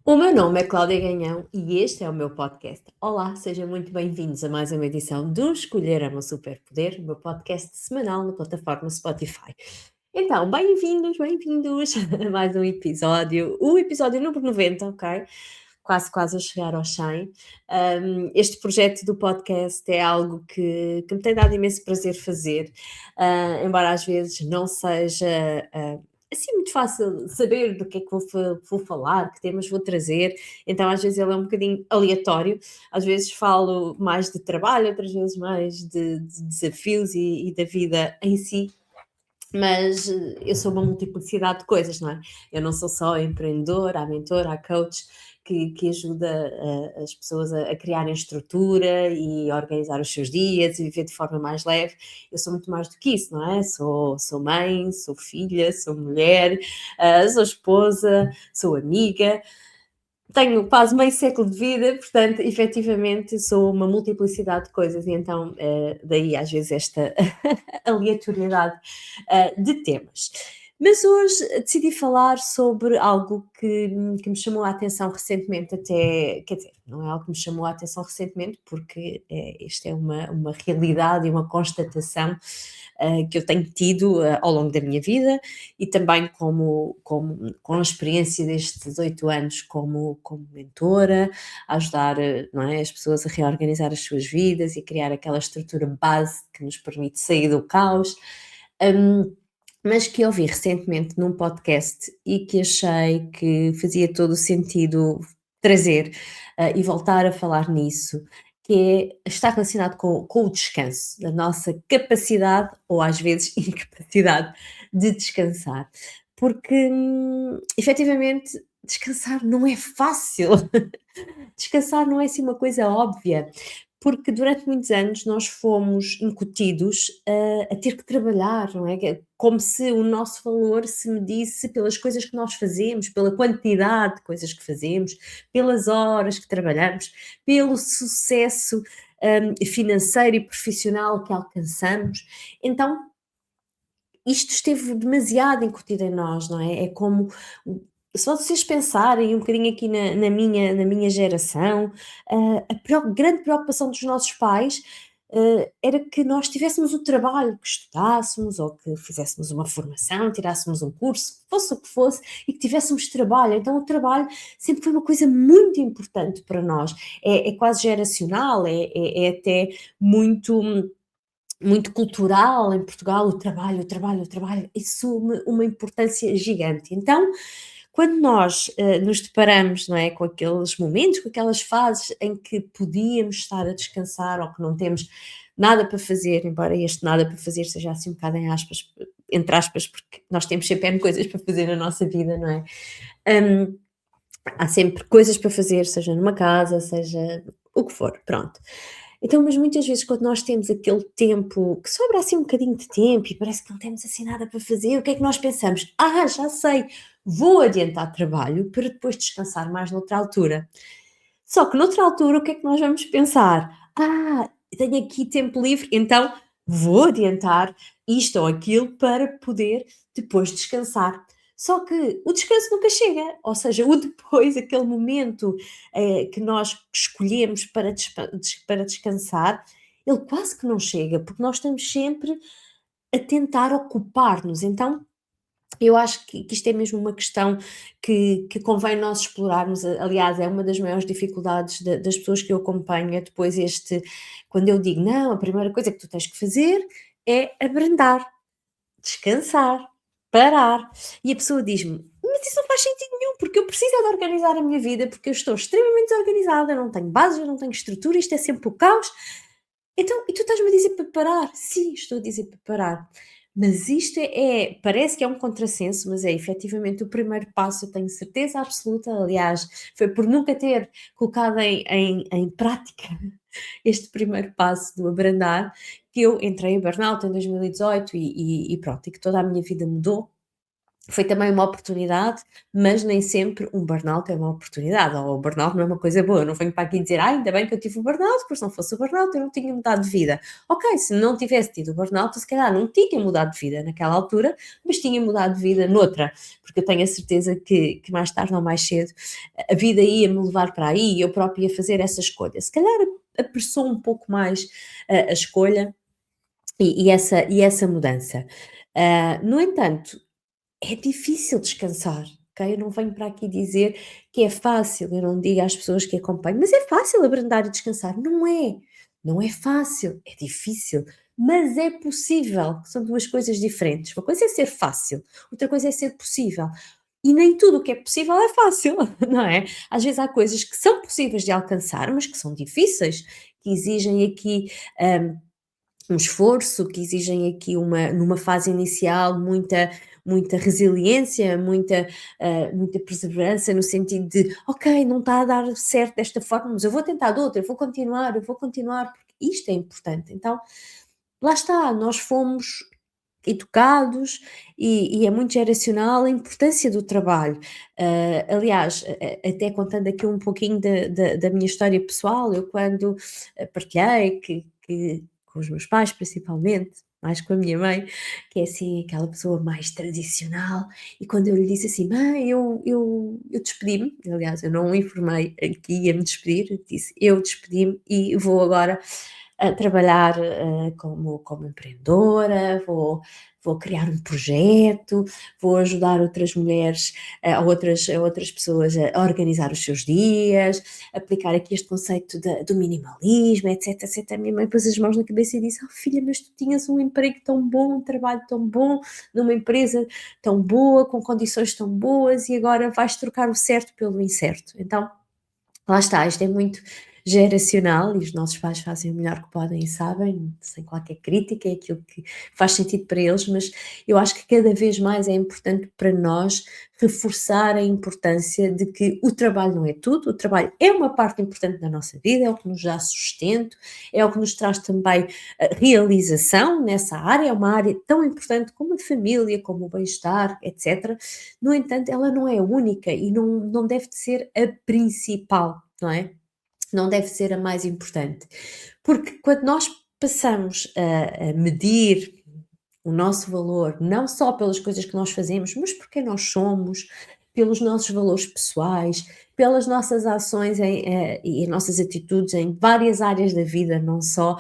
O meu nome é Cláudia Ganhão e este é o meu podcast. Olá, sejam muito bem-vindos a mais uma edição do Escolher é o meu Superpoder, o meu podcast semanal na plataforma Spotify. Então, bem-vindos a mais um episódio, o episódio número 90, ok? Quase a chegar aos 100. Este projeto do podcast é algo que me tem dado imenso prazer fazer, embora às vezes não seja assim muito fácil saber do que é que vou falar, que temas vou trazer, então às vezes ele é um bocadinho aleatório, às vezes falo mais de trabalho, outras vezes mais de desafios e da vida em si, mas eu sou uma multiplicidade de coisas, não é? Eu não sou só empreendedora, a mentora, a coach, que ajuda as pessoas a criarem estrutura e a organizar os seus dias e viver de forma mais leve. Eu sou muito mais do que isso, não é? Sou mãe, sou filha, sou mulher, sou esposa, sou amiga, tenho quase meio século de vida, portanto, efetivamente, sou uma multiplicidade de coisas e então, daí às vezes esta aleatoriedade, de temas. Mas hoje decidi falar sobre algo que me chamou a atenção recentemente, até, quer dizer, não é algo que me chamou a atenção recentemente, porque isto é uma realidade e uma constatação que eu tenho tido ao longo da minha vida e também com a experiência destes 8 anos como mentora, a ajudar não é, as pessoas a reorganizar as suas vidas e criar aquela estrutura base que nos permite sair do caos. Mas que ouvi recentemente num podcast e que achei que fazia todo o sentido trazer e voltar a falar nisso, que está relacionado com o descanso, da nossa capacidade ou às vezes incapacidade de descansar. Porque efetivamente descansar não é fácil. Descansar não é assim uma coisa óbvia, porque durante muitos anos nós fomos incutidos a ter que trabalhar, não é? Que é como se o nosso valor se medisse pelas coisas que nós fazemos, pela quantidade de coisas que fazemos, pelas horas que trabalhamos, pelo sucesso financeiro e profissional que alcançamos. Então, isto esteve demasiado incutido em nós, não é? É como se vocês pensarem um bocadinho aqui na minha geração, a grande preocupação dos nossos pais era que nós tivéssemos o trabalho, que estudássemos ou que fizéssemos uma formação, tirássemos um curso, fosse o que fosse, e que tivéssemos trabalho. Então, o trabalho sempre foi uma coisa muito importante para nós. É quase geracional, é até muito cultural em Portugal, o trabalho assume uma importância gigante. Então, quando nós nos deparamos, não é, com aqueles momentos, com aquelas fases em que podíamos estar a descansar ou que não temos nada para fazer, embora este nada para fazer seja assim um bocado em aspas, entre aspas, porque nós temos sempre N coisas para fazer na nossa vida, não é? Hum, Há sempre coisas para fazer, seja numa casa, seja o que for, pronto. Então, mas muitas vezes quando nós temos aquele tempo, que sobra assim um bocadinho de tempo e parece que não temos assim nada para fazer, o que é que nós pensamos? Ah, já sei, vou adiantar trabalho para depois descansar mais noutra altura. Só que noutra altura o que é que nós vamos pensar? Ah, tenho aqui tempo livre, então vou adiantar isto ou aquilo para poder depois descansar. Só que o descanso nunca chega, ou seja, o depois, aquele momento que nós escolhemos para descansar, ele quase que não chega, porque nós estamos sempre a tentar ocupar-nos. Então, eu acho que isto é mesmo uma questão que convém nós explorarmos. Aliás, é uma das maiores dificuldades das pessoas que eu acompanho, é depois quando eu digo, não, a primeira coisa que tu tens que fazer é abrandar, descansar, parar. E a pessoa diz-me, mas isso não faz sentido nenhum, porque eu preciso é de organizar a minha vida, porque eu estou extremamente desorganizada, eu não tenho bases, eu não tenho estrutura, isto é sempre o caos. Então, e tu estás-me a dizer para parar? Sim, estou a dizer para parar. Mas isto parece que é um contrassenso, mas é efetivamente o primeiro passo, eu tenho certeza absoluta. Aliás, foi por nunca ter colocado em prática este primeiro passo do abrandar que eu entrei em burnout em 2018 e pronto, e que toda a minha vida mudou. foi também uma oportunidade, mas nem sempre um burnout é uma oportunidade, ou o burnout não é uma coisa boa. Eu não venho para aqui dizer: ainda bem que eu tive o burnout, porque se não fosse o burnout eu não tinha mudado de vida. Ok, se não tivesse tido o burnout, eu se calhar não tinha mudado de vida naquela altura, mas tinha mudado de vida noutra, porque eu tenho a certeza que mais tarde ou mais cedo a vida ia-me levar para aí e eu própria ia fazer essa escolha. Se calhar apressou um pouco mais a escolha e essa mudança. No entanto, é difícil descansar, ok? Eu não venho para aqui dizer que é fácil, eu não digo às pessoas que acompanho, mas é fácil abrandar e descansar. Não é. Não é fácil, é difícil, mas é possível. São duas coisas diferentes. Uma coisa é ser fácil, outra coisa é ser possível. E nem tudo o que é possível é fácil, não é? Às vezes há coisas que são possíveis de alcançar, mas que são difíceis, que exigem aqui um esforço, que exigem aqui numa fase inicial muita resiliência, muita perseverança no sentido de, ok, não está a dar certo desta forma, mas eu vou tentar de outra, eu vou continuar, porque isto é importante. Então, lá está, nós fomos educados e é muito geracional a importância do trabalho. Aliás, até contando aqui um pouquinho da minha história pessoal, eu quando partilhei que com os meus pais principalmente, mais com a minha mãe, que é assim aquela pessoa mais tradicional, e quando eu lhe disse assim: "Mãe, eu despedi-me", aliás, eu não informei que ia me despedir, eu disse: "Eu despedi-me e vou agora a trabalhar, como empreendedora, vou criar um projeto, vou ajudar outras mulheres, a outras pessoas a organizar os seus dias, aplicar aqui este conceito do minimalismo, etc, etc". A minha mãe pôs as mãos na cabeça e disse: "Oh filha, mas tu tinhas um emprego tão bom, um trabalho tão bom, numa empresa tão boa, com condições tão boas, e agora vais trocar o certo pelo incerto". Então, lá está, isto é muito geracional e os nossos pais fazem o melhor que podem e sabem, sem qualquer crítica, é aquilo que faz sentido para eles, mas eu acho que cada vez mais é importante para nós reforçar a importância de que o trabalho não é tudo, o trabalho é uma parte importante da nossa vida, é o que nos dá sustento, é o que nos traz também realização nessa área, é uma área tão importante como a família, como o bem-estar, etc. No entanto, ela não é única e não deve de ser a principal, não é? Não deve ser a mais importante. Porque quando nós passamos a medir o nosso valor, não só pelas coisas que nós fazemos, mas por quem nós somos, pelos nossos valores pessoais, pelas nossas ações e as nossas atitudes em várias áreas da vida, não só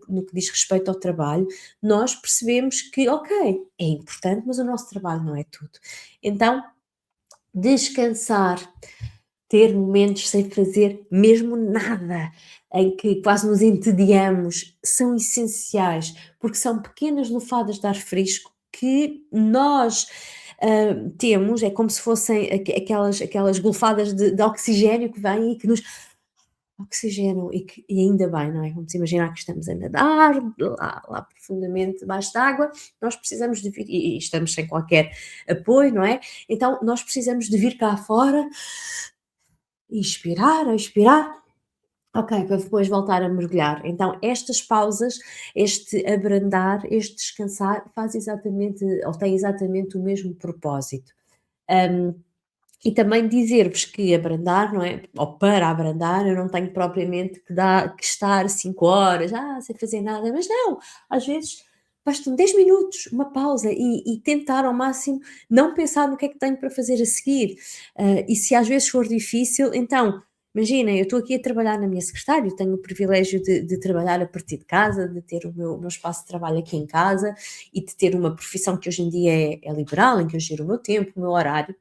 no que diz respeito ao trabalho, nós percebemos que, ok, é importante, mas o nosso trabalho não é tudo. Então, descansar, ter momentos sem fazer mesmo nada, em que quase nos entediamos, são essenciais, porque são pequenas lufadas de ar fresco que nós temos, é como se fossem aquelas golfadas de oxigênio que vêm e que nos oxigenam e ainda bem, não é? Vamos imaginar que estamos a nadar lá profundamente debaixo d'água, nós precisamos de vir, e estamos sem qualquer apoio, não é? Então nós precisamos de vir cá fora, inspirar, expirar, ok, para depois voltar a mergulhar. Então, estas pausas, este abrandar, este descansar, faz exatamente, ou tem exatamente o mesmo propósito. Um, e também dizer-vos que abrandar, não é? Ou para abrandar, eu não tenho propriamente que estar 5 horas, sem fazer nada, mas não, às vezes bastam 10 minutos, uma pausa e tentar ao máximo não pensar no que é que tenho para fazer a seguir. E se às vezes for difícil, então, imaginem, eu estou aqui a trabalhar na minha secretária, tenho o privilégio de trabalhar a partir de casa, de ter o meu espaço de trabalho aqui em casa e de ter uma profissão que hoje em dia é liberal, em que eu giro o meu tempo, o meu horário.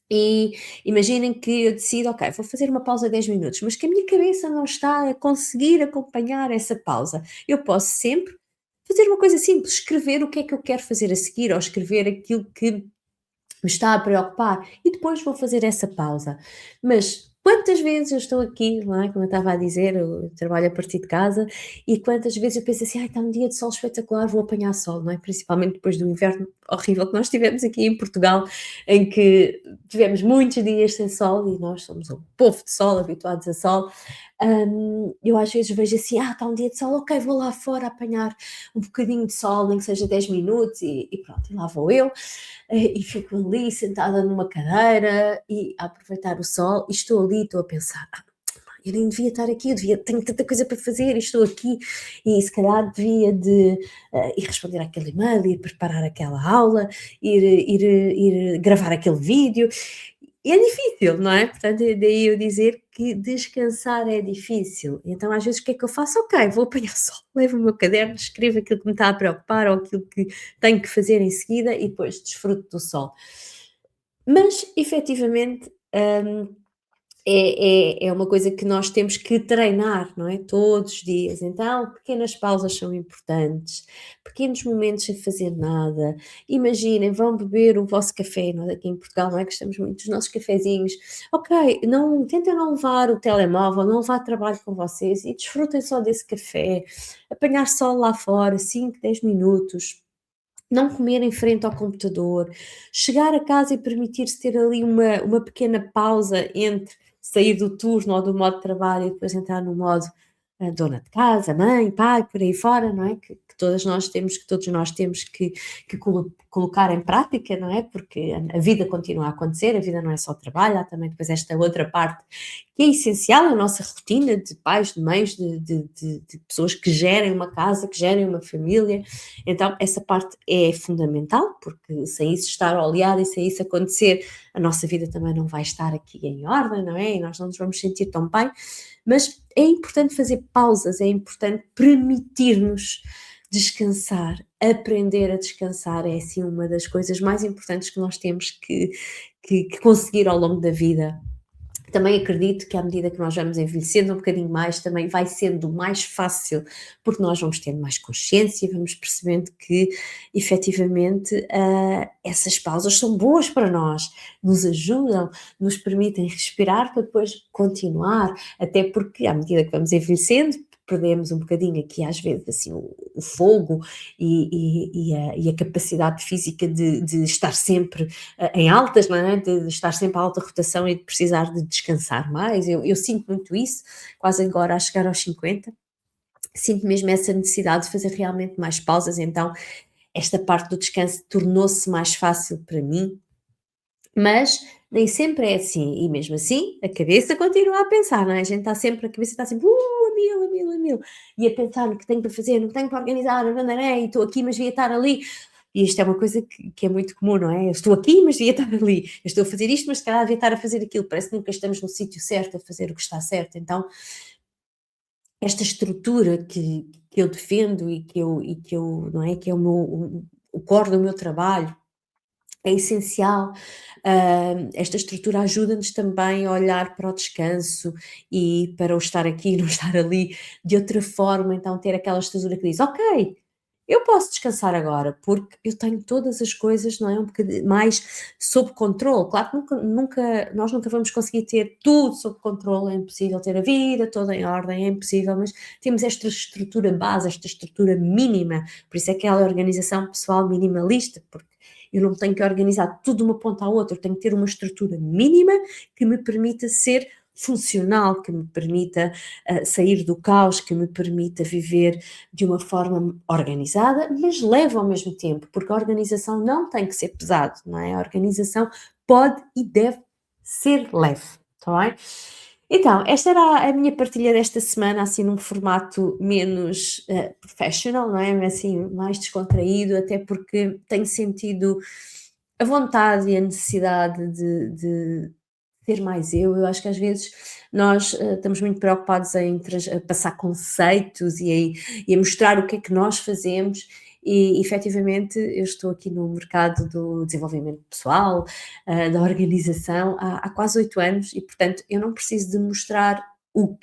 E imaginem que eu decido, ok, vou fazer uma pausa de 10 minutos, mas que a minha cabeça não está a conseguir acompanhar essa pausa. Eu posso sempre fazer uma coisa simples, escrever o que é que eu quero fazer a seguir, ou escrever aquilo que me está a preocupar, e depois vou fazer essa pausa. Mas quantas vezes eu estou aqui, não é, como eu estava a dizer, eu trabalho a partir de casa, e quantas vezes eu penso assim: "Ai, está um dia de sol espetacular, vou apanhar sol", não é? Principalmente depois do inverno horrível que nós tivemos aqui em Portugal, em que tivemos muitos dias sem sol e nós somos um povo de sol, habituados a sol. Eu às vezes vejo assim: está um dia de sol, ok, vou lá fora apanhar um bocadinho de sol, nem que seja 10 minutos, e pronto, e lá vou eu, e fico ali sentada numa cadeira e a aproveitar o sol, e estou ali, estou a pensar: eu nem devia estar aqui, tenho tanta coisa para fazer e estou aqui, e se calhar devia de ir responder àquele e-mail, ir preparar aquela aula, ir gravar aquele vídeo. E é difícil, não é? Portanto, daí eu dizer que descansar é difícil. Então, às vezes, o que é que eu faço? Ok, vou apanhar sol, levo o meu caderno, escrevo aquilo que me está a preocupar ou aquilo que tenho que fazer em seguida e depois desfruto do sol. Mas, efetivamente, é uma coisa que nós temos que treinar, não é? Todos os dias. Então, pequenas pausas são importantes, pequenos momentos sem fazer nada. Imaginem, vão beber o vosso café, nós aqui em Portugal, não é? Gostamos muito dos nossos cafezinhos. Ok, tentem não levar o telemóvel, não levar trabalho com vocês e desfrutem só desse café, apanhar sol lá fora, 5, 10 minutos. Não comer em frente ao computador, chegar a casa e permitir-se ter ali uma pequena pausa entre sair do turno ou do modo de trabalho e depois entrar no modo, dona de casa, mãe, pai, por aí fora, não é? Que todos nós temos que colocar em prática, não é? Porque a vida continua a acontecer, a vida não é só trabalho, há também depois esta outra parte que é essencial, a nossa rotina de pais, de mães, de pessoas que gerem uma casa, que gerem uma família. Então, essa parte é fundamental, porque sem isso estar oleado e sem isso acontecer, a nossa vida também não vai estar aqui em ordem, não é? E nós não nos vamos sentir tão bem. Mas é importante fazer pausas, é importante permitir-nos descansar, aprender a descansar é assim uma das coisas mais importantes que nós temos que conseguir ao longo da vida. Também acredito que à medida que nós vamos envelhecendo um bocadinho mais, também vai sendo mais fácil, porque nós vamos tendo mais consciência, vamos percebendo que efetivamente essas pausas são boas para nós, nos ajudam, nos permitem respirar para depois continuar, até porque à medida que vamos envelhecendo, perdemos um bocadinho aqui às vezes assim o fogo e a capacidade física de estar sempre em altas, não é? De estar sempre a alta rotação e de precisar de descansar mais. Eu sinto muito isso, quase agora a chegar aos 50, sinto mesmo essa necessidade de fazer realmente mais pausas, então esta parte do descanso tornou-se mais fácil para mim, mas nem sempre é assim, e mesmo assim a cabeça continua a pensar, não é? A gente está sempre, a cabeça está sempre a mil, a mil, a mil, e a pensar no que tenho para fazer, no que tenho para organizar, e estou aqui, mas devia estar ali. E isto é uma coisa que é muito comum, não é? Eu estou aqui, mas devia estar ali. Eu estou a fazer isto, mas se calhar devia estar a fazer aquilo. Parece que nunca estamos no sítio certo, a fazer o que está certo. Então, esta estrutura que eu defendo e que eu, não é? Que é o core do meu trabalho, é essencial. Esta estrutura ajuda-nos também a olhar para o descanso e para o estar aqui e não estar ali de outra forma, então ter aquela estrutura que diz: "Ok, eu posso descansar agora, porque eu tenho todas as coisas, não é, um bocadinho mais sob controle". Claro que nós nunca vamos conseguir ter tudo sob controle, é impossível ter a vida toda em ordem, é impossível, mas temos esta estrutura base, esta estrutura mínima, por isso é que ela é a organização pessoal minimalista, porque eu não tenho que organizar tudo de uma ponta à outra, eu tenho que ter uma estrutura mínima que me permita ser funcional, que me permita sair do caos, que me permita viver de uma forma organizada, mas leve ao mesmo tempo, porque a organização não tem que ser pesado, não é? A organização pode e deve ser leve, está bem? Então, esta era a minha partilha desta semana, assim num formato menos professional, não é? Assim, mais descontraído, até porque tenho sentido a vontade e a necessidade de ser mais eu. Eu acho que às vezes nós estamos muito preocupados em a passar conceitos e a mostrar o que é que nós fazemos. E efetivamente eu estou aqui no mercado do desenvolvimento pessoal, da organização, há quase 8 anos e, portanto, eu não preciso de mostrar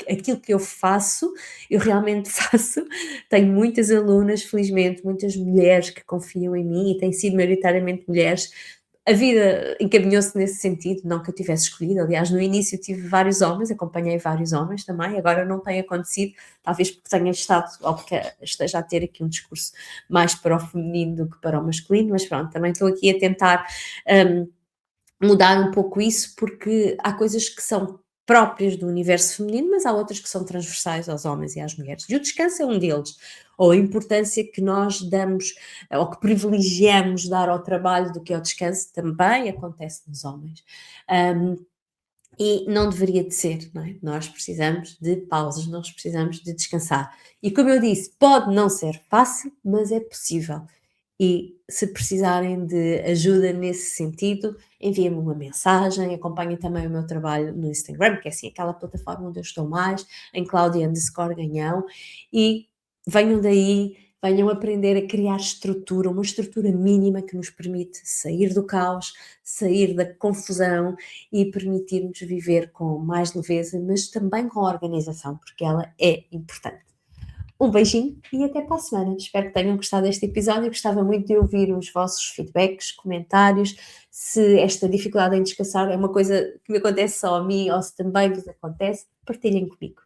aquilo que eu faço, eu realmente faço. Tenho muitas alunas, felizmente, muitas mulheres que confiam em mim e têm sido maioritariamente mulheres. A vida encaminhou-se nesse sentido, não que eu tivesse escolhido, aliás, no início tive vários homens, acompanhei vários homens também, agora não tem acontecido, talvez porque tenha estado, ou porque esteja a ter aqui um discurso mais para o feminino do que para o masculino, mas pronto, também estou aqui a tentar mudar um pouco isso, porque há coisas que são próprias do universo feminino, mas há outras que são transversais aos homens e às mulheres. E o descanso é um deles, ou a importância que nós damos, ou que privilegiamos dar ao trabalho do que ao descanso, também acontece nos homens. E não deveria de ser, não é? Nós precisamos de pausas, nós precisamos de descansar. E como eu disse, pode não ser fácil, mas é possível. E se precisarem de ajuda nesse sentido, enviem-me uma mensagem, acompanhem também o meu trabalho no Instagram, que é assim aquela plataforma onde eu estou mais, em Claudia_Ganhão, e venham daí, venham aprender a criar estrutura, uma estrutura mínima que nos permite sair do caos, sair da confusão e permitir-nos viver com mais leveza, mas também com organização, porque ela é importante. Um beijinho e até para a semana. Espero que tenham gostado deste episódio. Eu gostava muito de ouvir os vossos feedbacks, comentários, se esta dificuldade em descansar é uma coisa que me acontece só a mim ou se também vos acontece, partilhem comigo.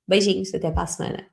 Beijinhos, até para a semana.